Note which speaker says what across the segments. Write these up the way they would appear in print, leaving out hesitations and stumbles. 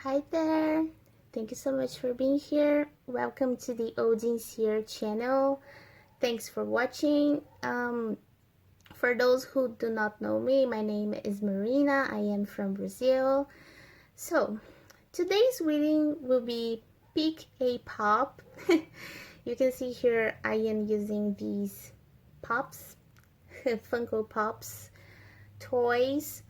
Speaker 1: Hi there, thank you so much for being here. Welcome to the Odin's Here channel. Thanks for watching. For those who do not know me, my name is Marina. I am from Brazil. So today's reading will be Pick a Pop. You can see here I am using these pops, Funko Pops toys.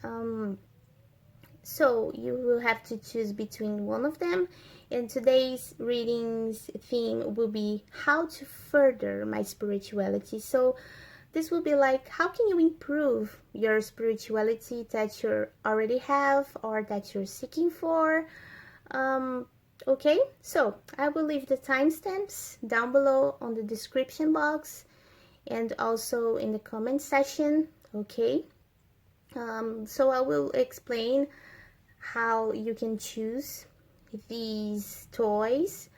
Speaker 1: So you will have to choose between one of them, and today's reading's theme will be how to further my spirituality. So this will be like, how can you improve your spirituality that you already have or that you're seeking for? Okay, so I will leave the timestamps down below on the description box and also in the comment section. Okay, so I will explain how you can choose these toys.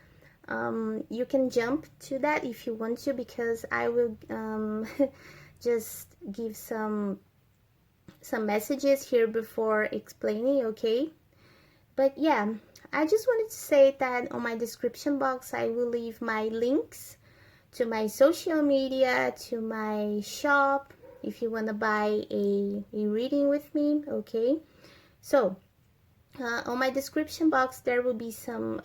Speaker 1: You can jump to that if you want to, because I will just give some messages here before explaining, okay? But yeah, I just wanted to say that on my description box I will leave my links to my social media, to my shop, if you want to buy a reading with me, okay? So on my description box there will be some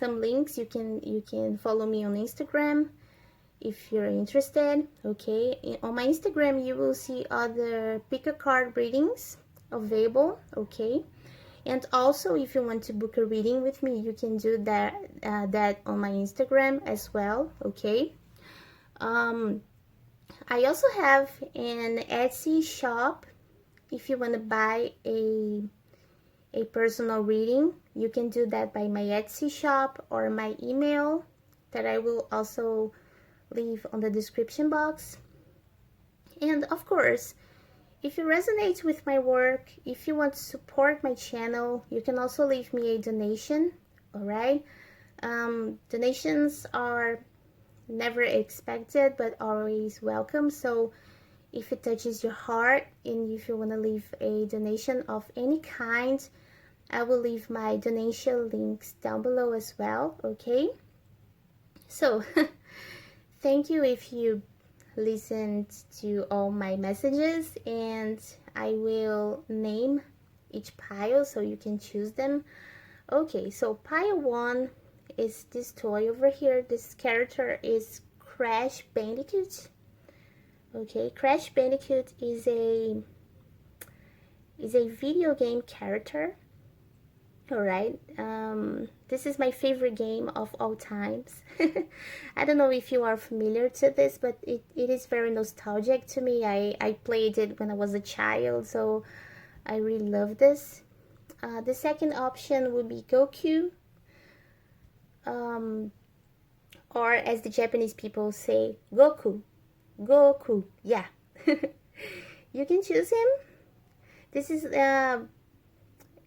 Speaker 1: links. You can follow me on Instagram if you're interested, okay? On my Instagram you will see other pick a card readings available, okay? And also if you want to book a reading with me, you can do that on my Instagram as well, okay? I also have an Etsy shop. If you want to buy a personal reading, you can do that by my Etsy shop or my email that I will also leave on the description box. And of course, if you resonate with my work, if you want to support my channel, you can also leave me a donation, all right? Donations are never expected but always welcome. So if it touches your heart and if you want to leave a donation of any kind, I will leave my donation links down below as well, okay? So thank you if you listened to all my messages, and I will name each pile so you can choose them. Okay, so pile 1 is this toy over here. This character is Crash Bandicoot. Okay, Crash Bandicoot is a video game character. Alright, this is my favorite game of all times. I don't know if you are familiar to this, but it is very nostalgic to me. I played it when I was a child, so I really love this. The second option would be Goku, or as the Japanese people say, Goku. Goku, yeah. You can choose him. This is an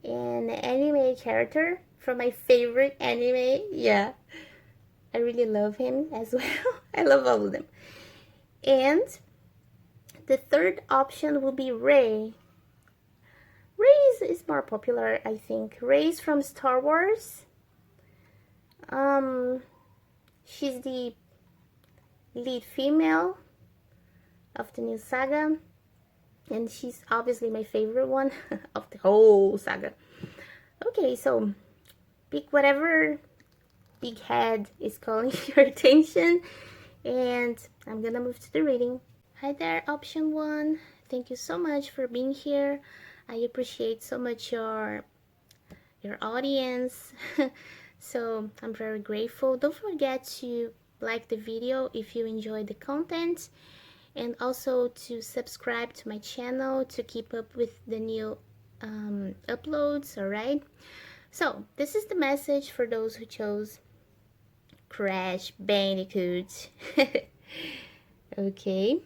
Speaker 1: anime character from my favorite anime. Yeah, I really love him as well. I love all of them. And the third option will be Rey. Rey is more popular, I think. Rey is from Star Wars. She's the lead female of the new saga, and she's obviously my favorite one of the whole saga. Okay, so pick whatever big head is calling your attention, and I'm gonna move to the reading. Hi there, option 1. Thank you so much for being here. I appreciate so much your audience. So I'm very grateful. Don't forget to like the video if you enjoy the content, and also to subscribe to my channel to keep up with the new uploads, alright? So this is the message for those who chose Crash Bandicoot. Okay,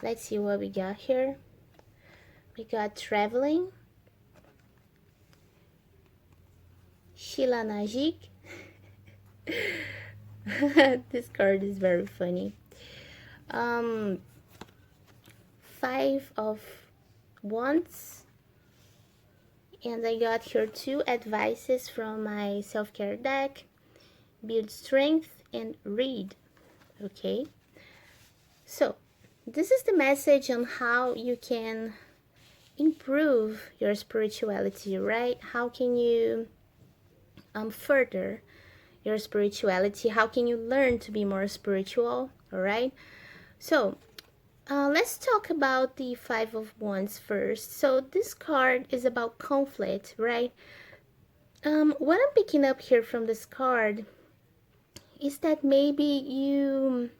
Speaker 1: let's see what we got here. We got Traveling, Sheila Najik. This card is very funny. 5 of Wands And I got here 2 advices from my self-care deck: build strength and read. Okay, so this is the message on how you can improve your spirituality, right? How can you further your spirituality? How can you learn to be more spiritual? All right, so let's talk about the Five of Wands first. So this card is about conflict, right? What I'm picking up here from this card is that maybe you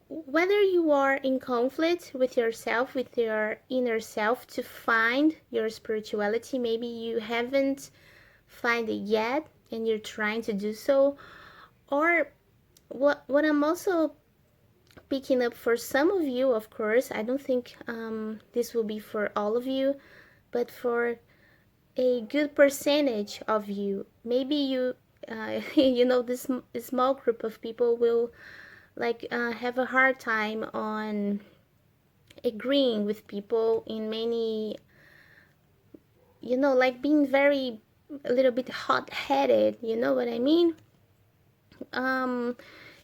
Speaker 1: whether you are in conflict with yourself, with your inner self, to find your spirituality, maybe you haven't find it yet and you're trying to do so. Or what I'm also picking up for some of you, of course, I don't think this will be for all of you, but for a good percentage of you, maybe you you know, this small group of people will like have a hard time on agreeing with people in many, you know, like being very a little bit hot-headed, you know what I mean? And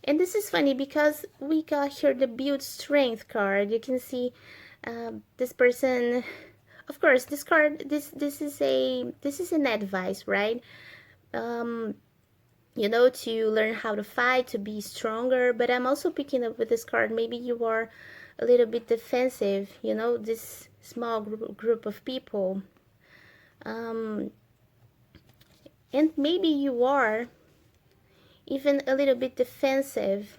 Speaker 1: this is funny because we got here the build strength card. You can see this person, of course, this card, this is an advice, right? You know, to learn how to fight, to be stronger. But I'm also picking up with this card, maybe you are a little bit defensive, you know, this small group of people. And maybe you are even a little bit defensive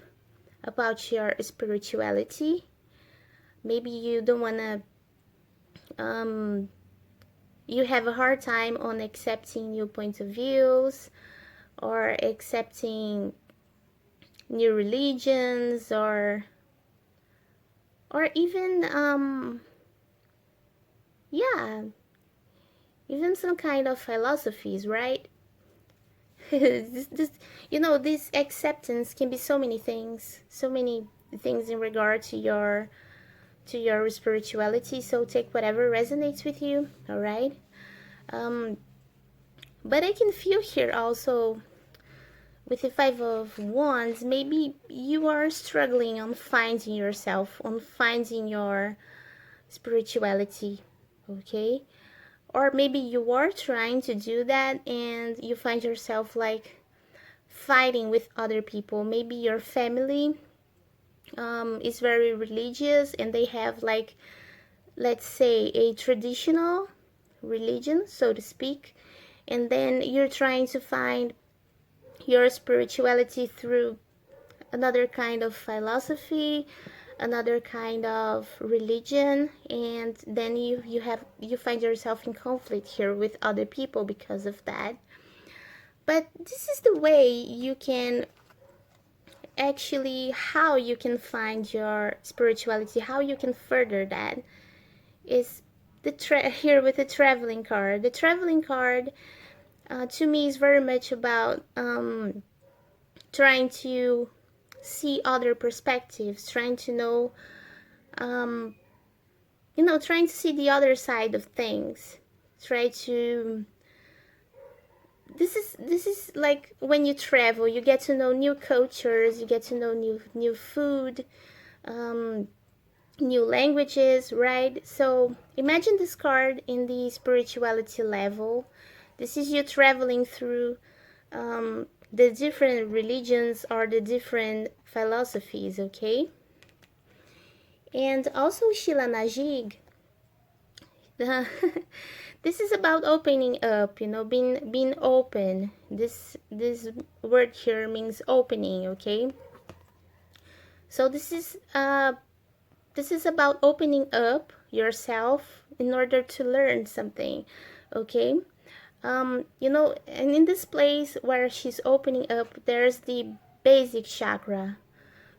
Speaker 1: about your spirituality. Maybe you don't want to, you have a hard time on accepting new points of views, or accepting new religions, or even yeah, even some kind of philosophies, right? this you know, this acceptance can be so many things in regard to your spirituality. So take whatever resonates with you, all right? But I can feel here also with the Five of Wands, maybe you are struggling on finding yourself, on finding your spirituality, okay? Or maybe you are trying to do that and you find yourself like fighting with other people. Maybe your family is very religious and they have, like, let's say, a traditional religion, so to speak, and then you're trying to find your spirituality through another kind of philosophy, another kind of religion, and then you find yourself in conflict here with other people because of that. But this is the way you can actually, how you can find your spirituality, how you can further that, is here with the traveling card. The traveling card to me is very much about trying to see other perspectives, trying to know, you know, trying to see the other side of things. Try to, this is like when you travel, you get to know new cultures, you get to know new food, new languages, right? So imagine this card in the spirituality level. This is you traveling through the different religions or the different philosophies, okay? And also Sheila Najig, this is about opening up, you know, being open. This word here means opening, okay? So this is about opening up yourself in order to learn something, okay? You know, and in this place where she's opening up, there's the basic chakra.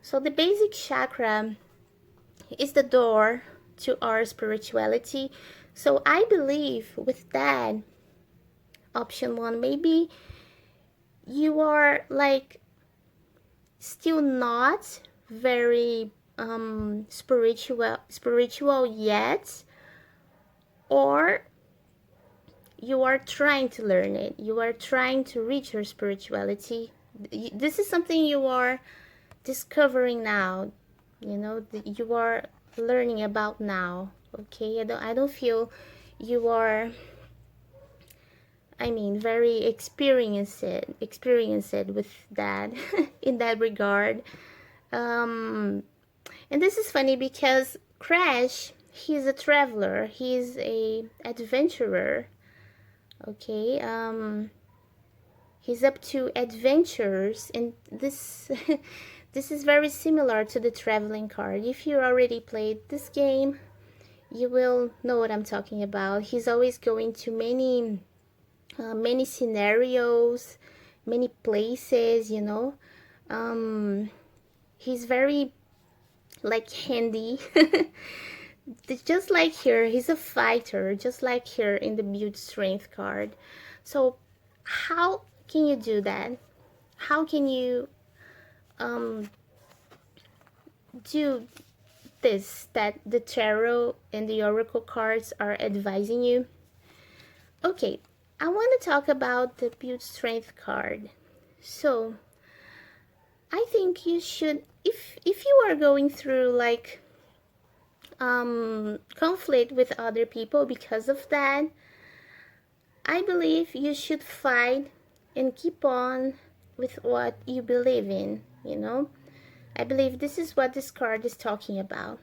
Speaker 1: So the basic chakra is the door to our spirituality. So I believe with that, option 1, maybe you are like still not very spiritual yet, or you are trying to learn it. You are trying to reach your spirituality. This is something you are discovering now, you know, that you are learning about now. Okay, I don't feel you are, I mean, very experienced with that in that regard. And this is funny because Crash, he's a traveler, he's a adventurer. Okay, he's up to adventures, and this this is very similar to the traveling card. If you already played this game, you will know what I'm talking about. He's always going to many scenarios, many places, you know. He's very like handy. Just like here, he's a fighter, just like here in the Build Strength card. So how can you do that? How can you do this that the tarot and the oracle cards are advising you? Okay, I want to talk about the Build Strength card. So I think you should, if you are going through like conflict with other people because of that, I believe you should fight and keep on with what you believe in, you know. I believe this is what this card is talking about.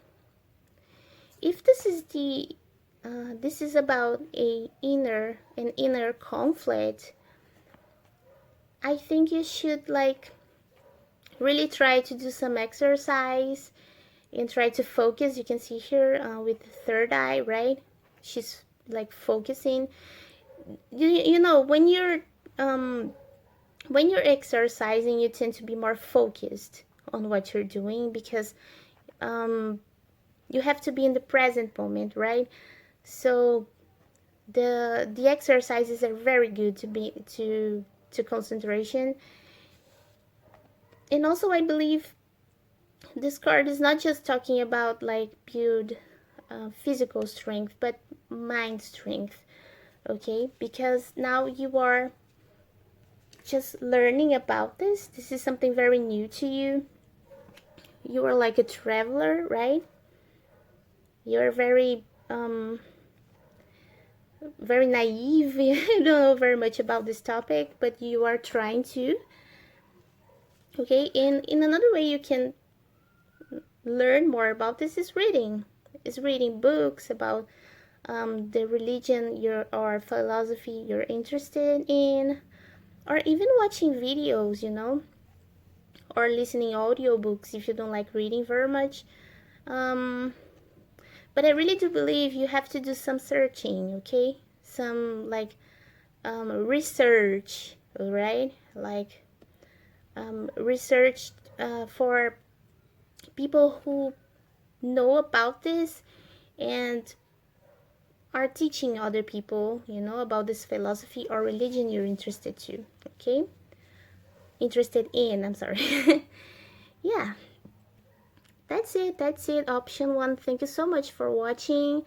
Speaker 1: If this is this is about an inner conflict, I think you should like really try to do some exercise and try to focus. You can see here with the third eye, right? She's like focusing. You know, when you're exercising, you tend to be more focused on what you're doing because you have to be in the present moment, right? So the exercises are very good to concentration. And also I believe this card is not just talking about like build physical strength, but mind strength. Okay, because now you are just learning about this. This is something very new to you. You are like a traveler, right? You're very very naive. You don't know very much about this topic, but you are trying to. Okay, and in another way you can learn more about this is reading. Is reading books about the religion or philosophy you're interested in, or even watching videos, you know, or listening audiobooks if you don't like reading very much. But I really do believe you have to do some searching, okay? Some like research, right? Like research for people who know about this and are teaching other people, you know, about this philosophy or religion you're interested to, okay? Interested in, I'm sorry. Yeah, that's it, option one. Thank you so much for watching.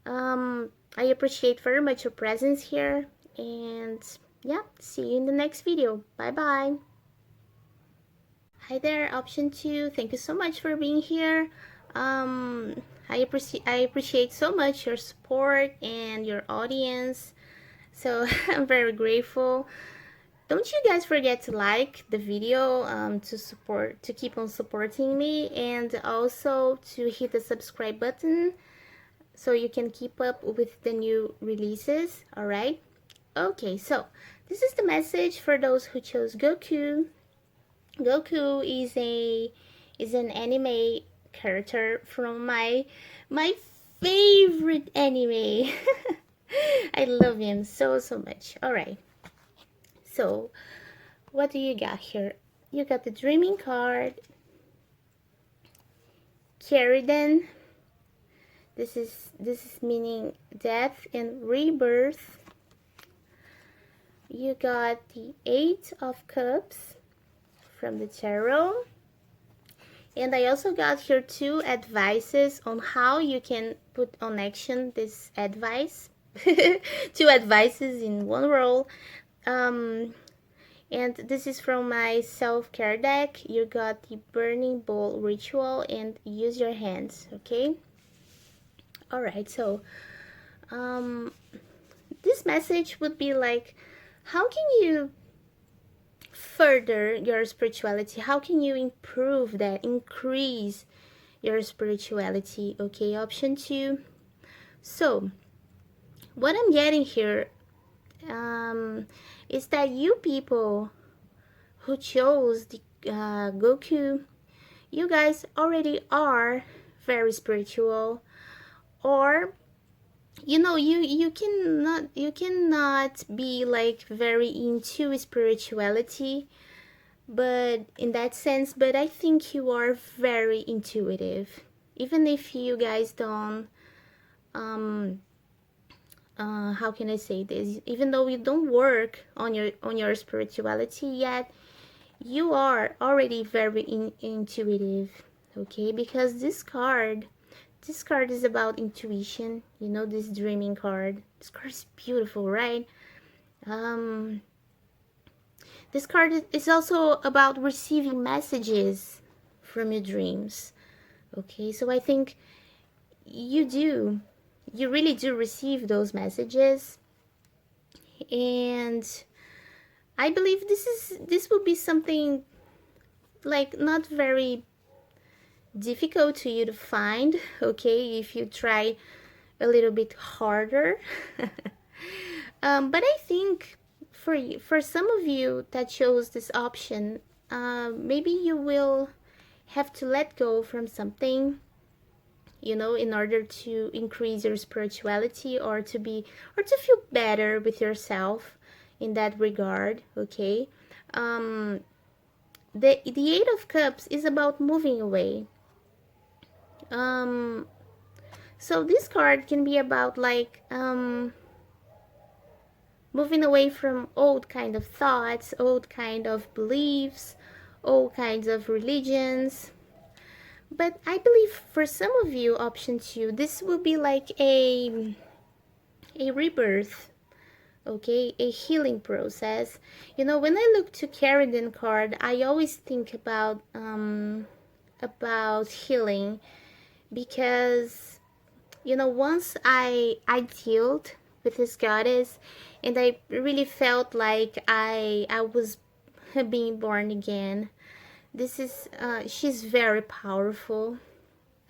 Speaker 1: I appreciate very much your presence here, and yeah, see you in the next video. Bye bye. Hi there, option two. Thank you so much for being here. I appreciate so much your support and your audience, so I'm very grateful. Don't you guys forget to like the video to keep on supporting me, and also to hit the subscribe button so you can keep up with the new releases. All right, okay, so this is the message for those who chose Goku. Goku is an anime character from my favorite anime. I love him so much. All right, so what do you got here? You got the dreaming card, Keridan. This is meaning death and rebirth. You got the Eight of Cups from the tarot. And I also got here 2 advices on how you can put on action this advice. 2 advices in one roll. And this is from my self-care deck. You got the burning bowl ritual and use your hands, okay? Alright, so this message would be like, how can you further your spirituality? How can you improve that, increase your spirituality? Okay, option 2. So what I'm getting here is that you people who chose the Goku, you guys already are very spiritual, or you cannot be like very into spirituality, but in that sense, but I think you are very intuitive, even if you guys don't how can I say this, even though you don't work on your spirituality yet, you are already very intuitive, okay? Because this card is about intuition. You know, this dreaming card, this card is beautiful, right? This card is also about receiving messages from your dreams, okay? So I think you really do receive those messages, and I believe this will be something like not very difficult to you to find, okay, if you try a little bit harder. But I think for some of you that chose this option, maybe you will have to let go from something, you know, in order to increase your spirituality, or to feel better with yourself in that regard, okay? The 8 of Cups is about moving away. So this card can be about like moving away from old kind of thoughts, old kind of beliefs, old kinds of religions. But I believe for some of you, option 2, this will be like a rebirth, okay, a healing process. You know, when I look to Carradine card, I always think about healing, because you know, once I dealt with this goddess, and I really felt like I was being born again. This is she's very powerful.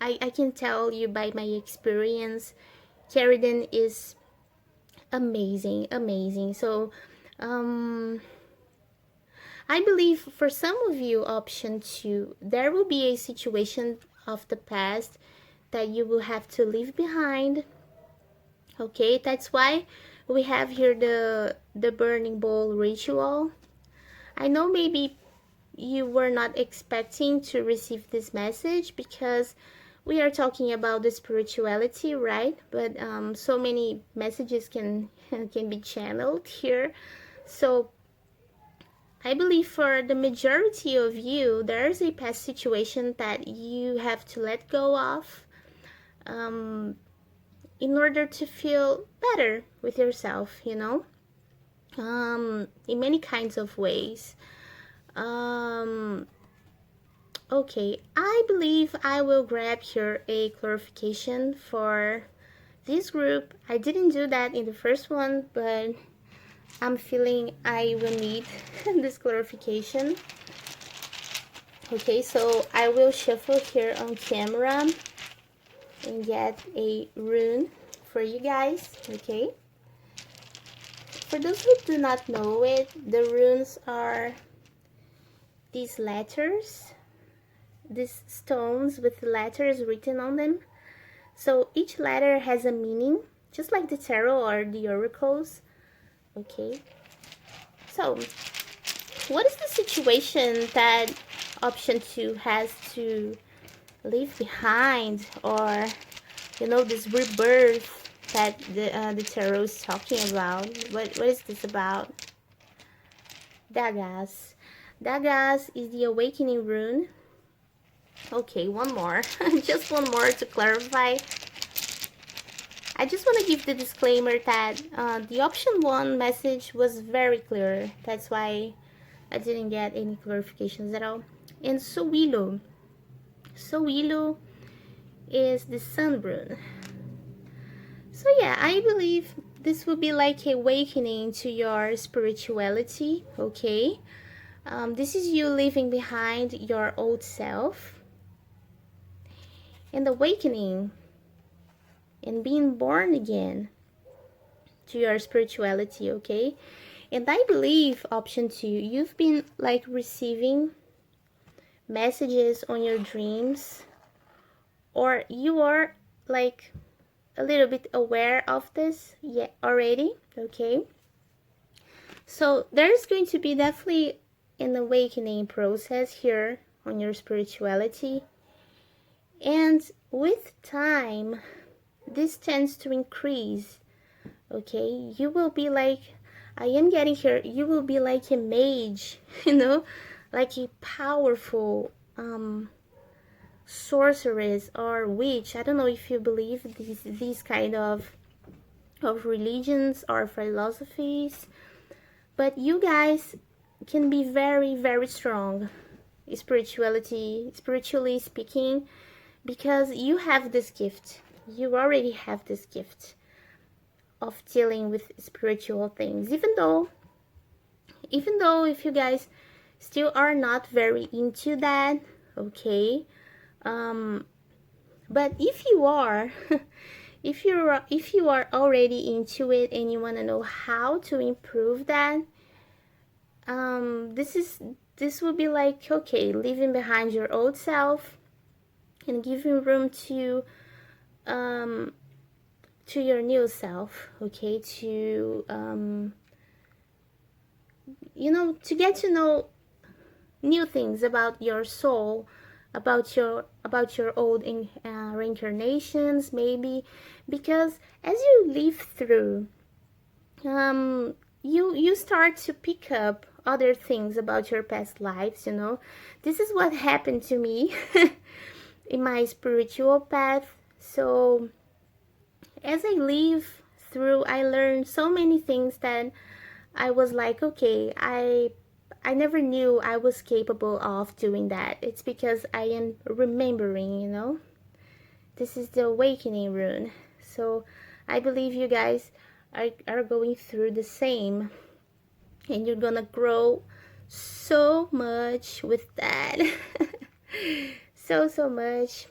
Speaker 1: I can tell you by my experience, Carradine is amazing. So I believe for some of you, option 2, there will be a situation of the past that you will have to leave behind, okay? That's why we have here the burning bowl ritual. I know maybe you were not expecting to receive this message, because we are talking about the spirituality, right? But so many messages can be channeled here. So I believe for the majority of you, there's a past situation that you have to let go of in order to feel better with yourself, you know, in many kinds of ways. Okay, I believe I will grab here a clarification for this group. I didn't do that in the first one, but I'm feeling I will need this clarification. Okay, so I will shuffle here on camera and get a rune for you guys, okay? For those who do not know it, the runes are these letters, these stones with letters written on them. So each letter has a meaning, just like the tarot or the oracles, okay? So what is the situation that option 2 has to leave behind, or you know, this rebirth that the tarot is talking about? What is this about? Dagas is the awakening rune. Okay, one more. Just one more to clarify. I just want to give the disclaimer that the option 1 message was very clear. That's why I didn't get any clarifications at all. And Sowilo. Sowilo is the sun rune. So yeah, I believe this will be like awakening to your spirituality, okay? This is you leaving behind your old self and awakening and being born again to your spirituality, okay? And I believe option 2, you've been like receiving messages on your dreams, or you are like a little bit aware of this yet already, okay? So there's going to be definitely an awakening process here on your spirituality, and with time this tends to increase, okay? You will be like, I am getting here, you will be like a mage, you know, like a powerful sorceress or witch. I don't know if you believe these kind of religions or philosophies, but you guys can be very, very strong spiritually speaking, because you have this gift. You already have this gift of dealing with spiritual things, even though if you guys still are not very into that, okay? But if you are if you are already into it and you want to know how to improve that, this will be like, okay, leaving behind your old self and giving room to your new self, okay? To you know, to get to know new things about your soul, about your old reincarnations, maybe, because as you live through, you start to pick up other things about your past lives, you know. This is what happened to me in my spiritual path. So as I live through, I learned so many things that I was like, okay, I never knew I was capable of doing that. It's because I am remembering, you know. This is the awakening rune. So I believe you guys are going through the same, and you're gonna grow so much with that. So much.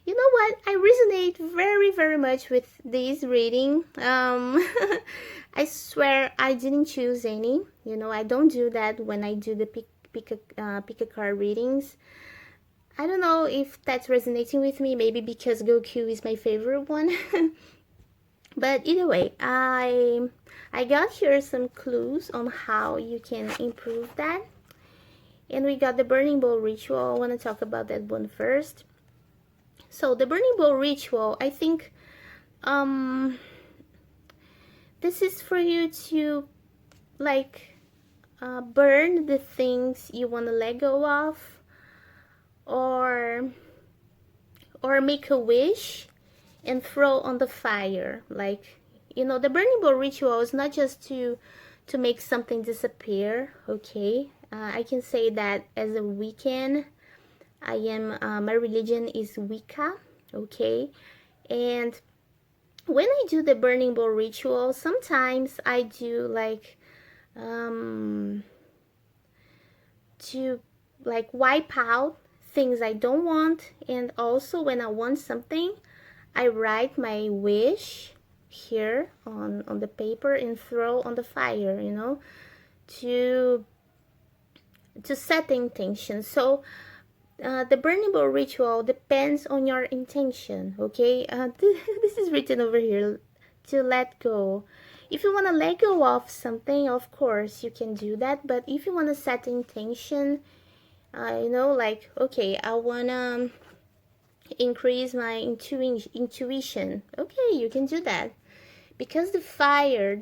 Speaker 1: You know what? I resonate very, very much with this reading. I swear I didn't choose any. You know, I don't do that when I do the pick a card readings. I don't know if that's resonating with me. Maybe because Goku is my favorite one. But either way, I got here some clues on how you can improve that. And we got the burning bowl ritual. I want to talk about that one first. So the burning bowl ritual, I think this is for you to like burn the things you want to let go of, or make a wish and throw on the fire. Like, you know, the burning bowl ritual is not just to make something disappear, okay? I can say that as a Wiccan. I am my religion is Wicca, okay? And when I do the burning bowl ritual, sometimes I do like to like wipe out things I don't want, and also when I want something, I write my wish here on the paper and throw on the fire, you know, to set the intention. So the burning bowl ritual depends on your intention, okay? This is written over here, to let go. If you want to let go of something, of course you can do that, but if you want to set the intention, you know, like, okay, I want to increase my intuition, okay, you can do that. Because the fire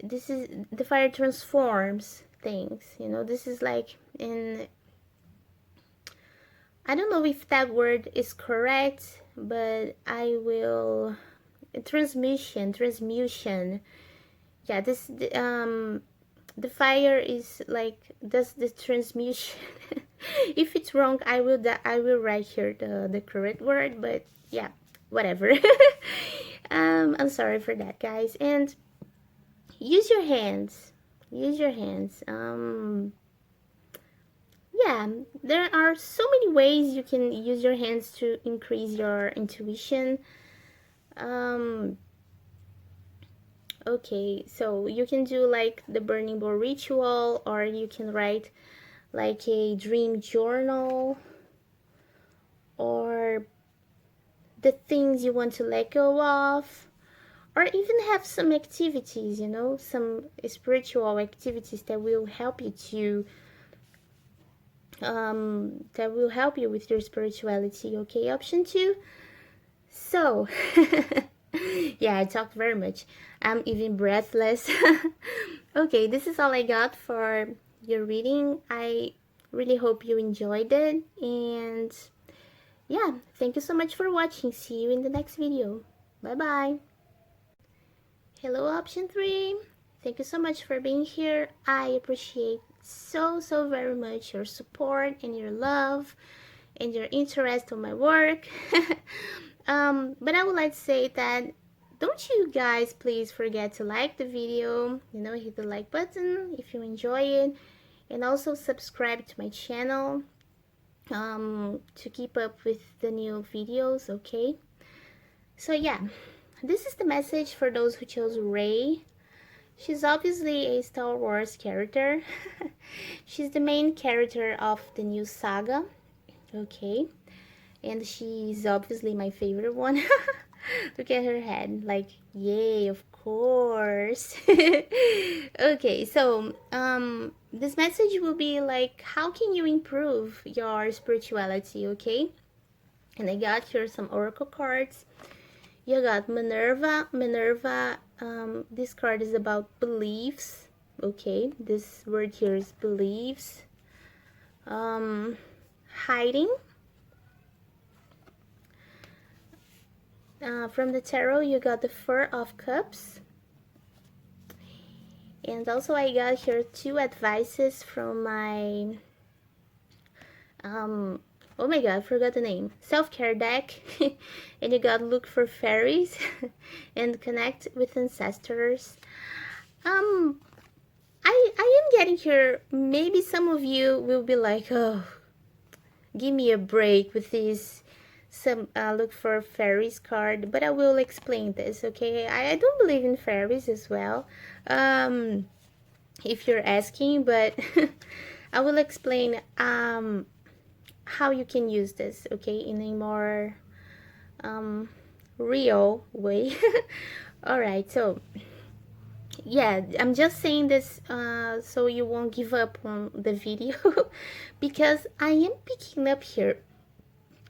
Speaker 1: this is, the fire transforms things, you know. This is like in I don't know if that word is correct, but I will, transmutation. Yeah, the fire is like, does the transmutation. If it's wrong, I will write here the correct word, but yeah, whatever. I'm sorry for that, guys. And use your hands. Use your hands. Yeah, there are so many ways you can use your hands to increase your intuition. Um, okay, so you can do like the burning bowl ritual, or you can write like a dream journal, or the things you want to let go of, or even have some activities, you know, some spiritual activities that will help you to that will help you with your spirituality. Okay, option 2. So yeah, I talked very much. I'm even breathless. Okay, this is all I got for your reading. I really hope you enjoyed it, and yeah, thank you so much for watching. See you in the next video. Bye bye. Hello, option 3. Thank you so much for being here. I appreciate so very much your support and your love and your interest in my work. But I would like to say that don't you guys please forget to like the video, you know, hit the like button if you enjoy it, and also subscribe to my channel to keep up with the new videos. Okay, so yeah, this is the message for those who chose Rey. She's obviously a Star Wars character. She's the main character of the new saga. Okay, and she's obviously my favorite one. Look at her head, like, yay, of course. Okay, so this message will be like, how can you improve your spirituality? Okay, and I got here some oracle cards. You got Minerva. This card is about beliefs. Okay, this word here is beliefs. Hiding. From the tarot, you got the Four of Cups. And also I got here 2 advices from my, oh my god, I forgot the name, self-care deck. And you got look for fairies and connect with ancestors. I am getting here, maybe some of you will be like, oh, give me a break with this some look for fairies card, but I will explain this. Okay, I don't believe in fairies as well, if you're asking, but I will explain how you can use this, okay, in a more real way. All right, so yeah, I'm just saying this so you won't give up on the video because I am picking up here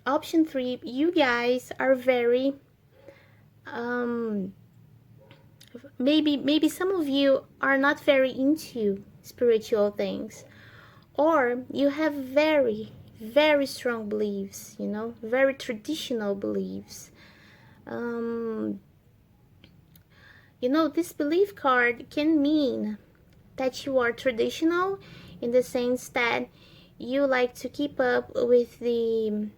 Speaker 1: option 3. You guys are very maybe some of you are not very into spiritual things, or you have very strong beliefs, you know, very traditional beliefs. You know, this belief card can mean that you are traditional in the sense that you like to keep up with the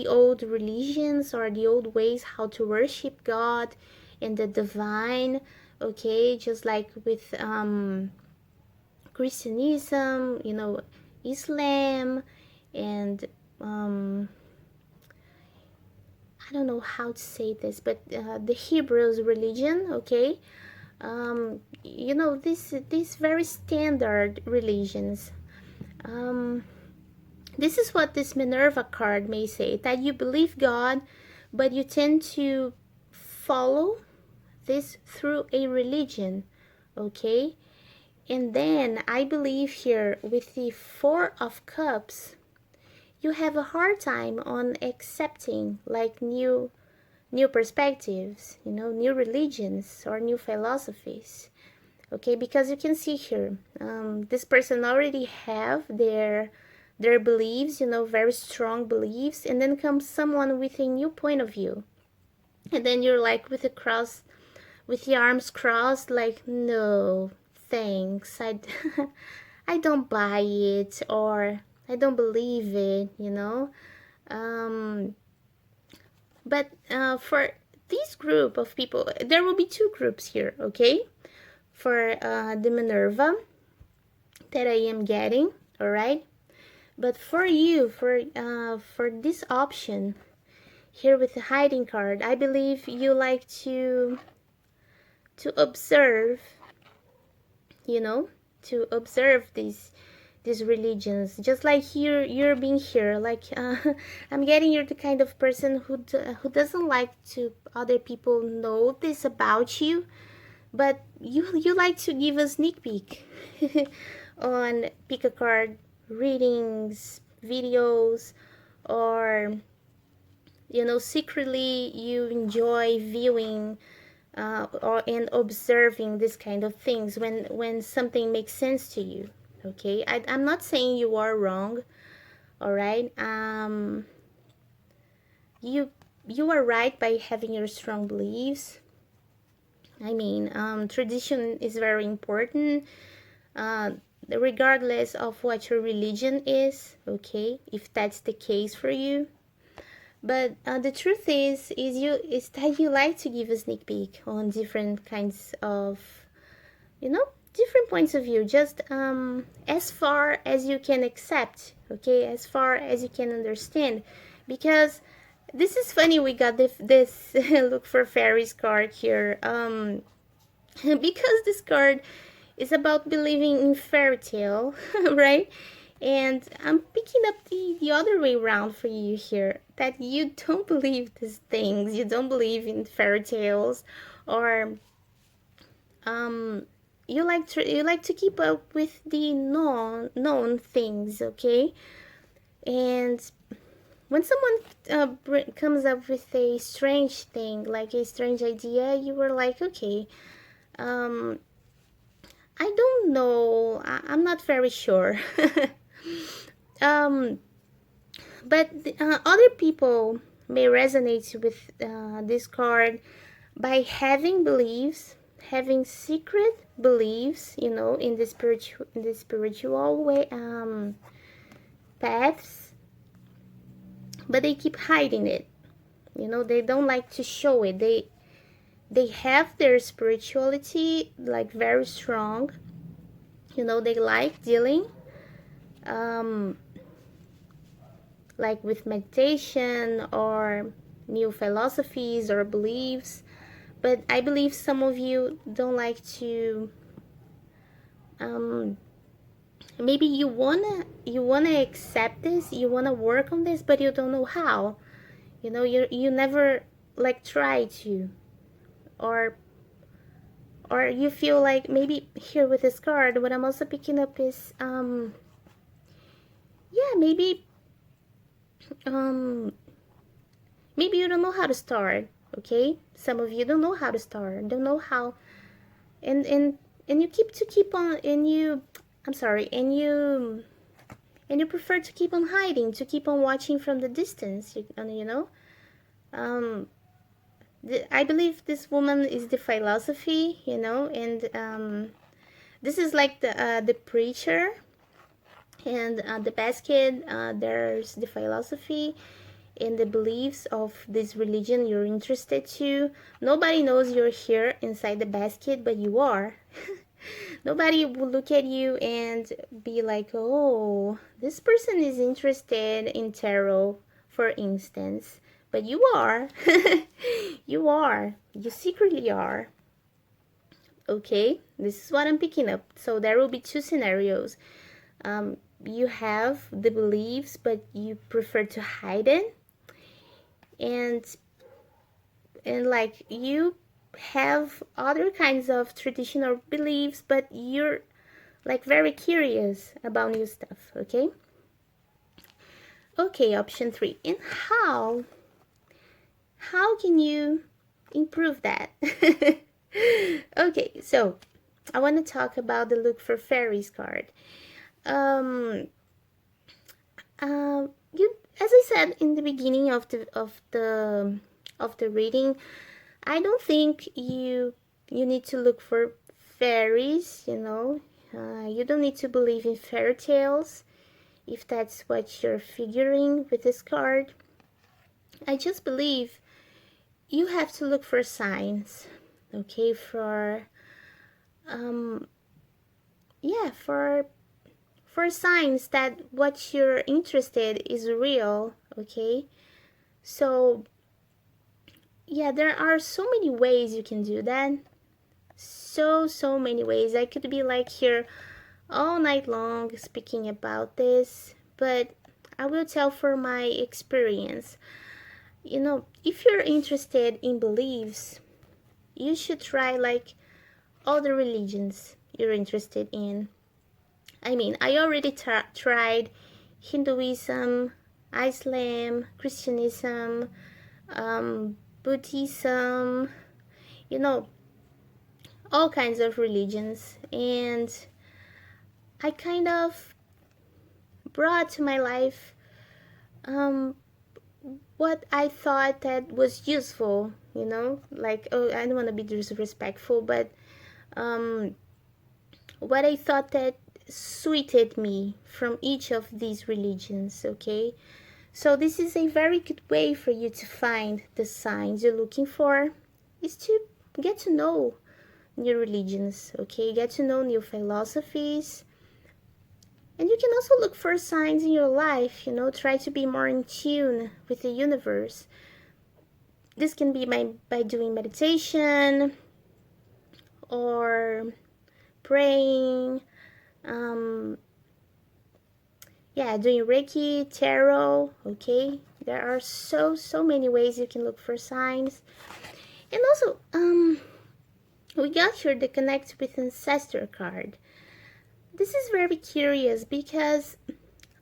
Speaker 1: old religions or the old ways how to worship God and the divine. Okay, just like with Christianism, you know, Islam, and I don't know how to say this, but the Hebrews religion. Okay, you know, these very standard religions. This is what this Minerva card may say, that you believe God, but you tend to follow this through a religion. Okay, and then I believe here with the Four of Cups, you have a hard time on accepting like new perspectives, you know, new religions or new philosophies. Okay, because you can see here, this person already have their their beliefs, you know, very strong beliefs, and then comes someone with a new point of view, and then you're like with the arms crossed, like, no thanks, I don't buy it, or I don't believe it, you know. But for this group of people, there will be two groups here, okay? For the Minerva that I am getting, all right? But for you, for this option here with the hiding card, I believe you like to observe, you know, to observe these religions, just like here you're being here, like I'm getting you're the kind of person who doesn't like to other people know this about you, but you like to give a sneak peek on pick a card readings, videos, or you know, secretly you enjoy viewing and observing this kind of things when something makes sense to you. Okay, I'm not saying you are wrong, all right. You are right by having your strong beliefs. I mean, tradition is very important, regardless of what your religion is, okay, if that's the case for you. But the truth is that you like to give a sneak peek on different kinds of, you know, different points of view, just as far as you can accept, okay, as far as you can understand. Because this is funny, we got this look for fairies card here, because this card is about believing in fairy tale, right? And I'm picking up the other way around for you here, that you don't believe these things, you don't believe in fairy tales, or you like to keep up with the known things, okay? And when someone comes up with a strange thing, like a strange idea, you were like, okay, I don't know, I'm not very sure. But other people may resonate with this card by having beliefs, having secret beliefs, you know, in the spiritual way, paths, but they keep hiding it. You know, they don't like to show it. They have their spirituality like very strong. You know, they like dealing like with meditation or new philosophies or beliefs. But I believe some of you don't like to maybe you wanna accept this, you wanna work on this, but you don't know how. You know, you never like try to, or you feel like, maybe here with this card, what I'm also picking up is yeah, maybe maybe you don't know how to start, okay? Some of you don't know how to start, don't know how, and you keep on, and you, I'm sorry, and you prefer to keep on hiding, to keep on watching from the distance, you know. I believe this woman is the philosophy, you know, and this is like the preacher, and the basket, there's the philosophy and the beliefs of this religion you're interested to. Nobody knows you're here inside the basket, but you are. Nobody will look at you and be like, oh, this person is interested in tarot, for instance. But you are. You are. You secretly are. Okay, this is what I'm picking up. So there will be two scenarios. You have the beliefs, but you prefer to hide it. And like you have other kinds of traditional beliefs, but you're like very curious about new stuff, okay? Okay, option 3. And how can you improve that? Okay, so I want to talk about the look for fairies card. You, as I said in the beginning of the reading, I don't think you need to look for fairies, you know. You don't need to believe in fairy tales if that's what you're figuring with this card. I just believe you have to look for signs, okay, yeah, for signs that what you're interested is real, okay? So yeah, there are so many ways you can do that. So many ways. I could be like here all night long speaking about this, but I will tell for my experience. You know, if you're interested in beliefs, you should try like all the religions you're interested in. I mean, I already tried Hinduism, Islam, Christianism, Buddhism, you know, all kinds of religions. And I kind of brought to my life what I thought that was useful, you know, like, oh, I don't want to be disrespectful, but what I thought that suited me from each of these religions, okay? So this is a very good way for you to find the signs you're looking for, is to get to know new religions, okay? Get to know new philosophies. And you can also look for signs in your life, you know, try to be more in tune with the universe. This can be by doing meditation or praying, yeah, doing Reiki, tarot, okay? There are so many ways you can look for signs. And also, we got here the Connect with Ancestor card. This is very curious because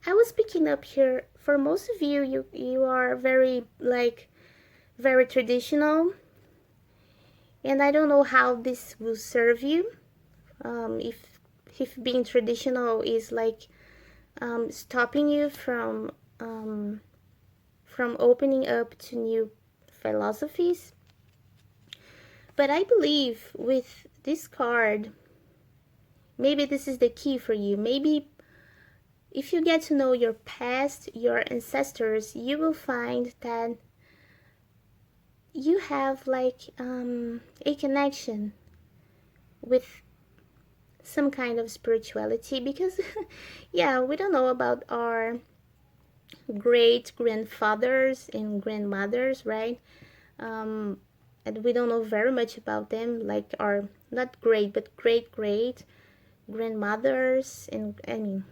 Speaker 1: I was picking up here, for most of you, you are very, like, very traditional. And I don't know how this will serve you. If being traditional is like stopping you from opening up to new philosophies. But I believe with this card, maybe this is the key for you. Maybe if you get to know your past, your ancestors, you will find that you have like a connection with some kind of spirituality, because yeah, we don't know about our great grandfathers and grandmothers, right? And we don't know very much about them, like our not great but great grandmothers and, I mean,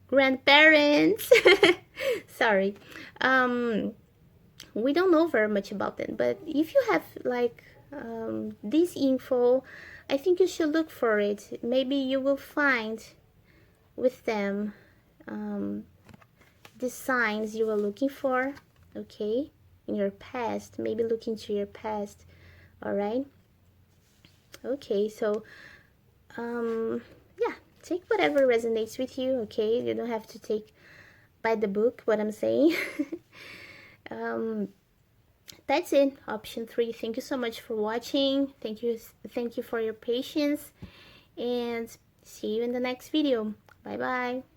Speaker 1: grandparents. Sorry. We don't know very much about them, but if you have like this info, I think you should look for it. Maybe you will find with them the signs you are looking for, okay, in your past. Maybe look into your past. All right, okay, so yeah, take whatever resonates with you, okay? You don't have to take by the book what I'm saying. That's it, option 3. Thank you so much for watching. Thank you for your patience, and see you in the next video. Bye bye.